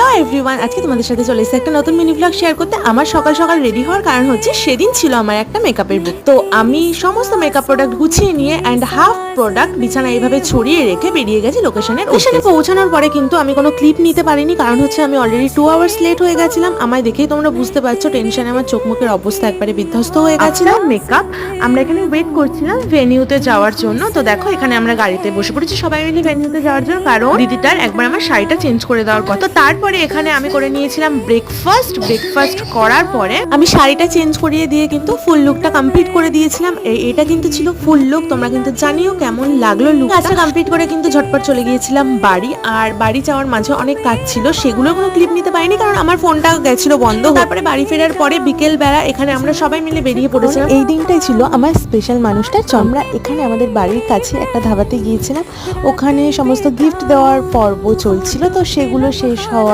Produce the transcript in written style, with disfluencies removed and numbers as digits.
Hello everyone, আজকে তোমাদের সাথে চলে এসেছে একটা নতুন মিনি ব্লগ শেয়ার করতে। আমার সকাল সকাল রেডি হওয়ার কারণ হচ্ছে সেদিন ছিল আমার একটা মেকআপের বুক। তো আমি সমস্ত মেকআপ প্রোডাক্ট গুছিয়ে নিয়ে অ্যান্ড হাফ প্রোডাক্ট বিছানা এইভাবে ছড়িয়ে রেখে বেরিয়ে গেছি লোকেশনে পৌঁছানোর পরে কিন্তু আমি কোনো ক্লিপ নিতে পারিনি, কারণ হচ্ছে আমি অলরেডি 2 আওয়ার্স লেট হয়ে গেছিলাম। আমায় দেখেই তোমরা বুঝতে পারছো টেনশনে আমার চোখ মুখের অবস্থা একবারে বিধ্বস্ত হয়ে গেছিল। মেকআপ আমরা এখানে ওয়েট করছিলাম ভেনিউতে যাওয়ার জন্য। তো দেখো এখানে আমরা গাড়িতে বসে পড়েছি সবাই মিলে ভেনিউতে যাওয়ার জন্য, কারণ দিদিটার একবার আমার শাড়িটা চেঞ্জ করে দেওয়ার কথা। তো তারপরে এখানে আমি করে নিয়েছিলাম ব্রেকফাস্ট করার পরে আমি শাড়িটা চেঞ্জ করিয়ে দিয়ে কিন্তু ফুল লুকটা কমপ্লিট করে দিয়েছিলাম। এটা কিন্তু ছিল ফুল লুক, তোমরা কিন্তু জানিও কেমন লাগলো লুক। কাজটা কমপ্লিট করে কিন্তু ঝটপট চলে গিয়েছিলাম বাড়ি। আর বাড়ি যাওয়ার মাঝে অনেক কাজ ছিল, সেগুলো কোনো ক্লিপ নিতে পারিনি কারণ আমার ফোনটা গেছিল বন্ধ। তারপরে বাড়ি ফেরার পরে বিকেল বেলা এখানে আমরা সবাই মিলে বেরিয়ে পড়েছিলাম। এই দিনটাই ছিল আমার স্পেশাল মানুষটার জন্য। আমরা এখানে আমাদের বাড়ির কাছে একটা ধাবাতে গিয়েছিলাম, ওখানে সমস্ত গিফট দেওয়ার পর্ব চলছিল, তো সেগুলো শেষ হওয়া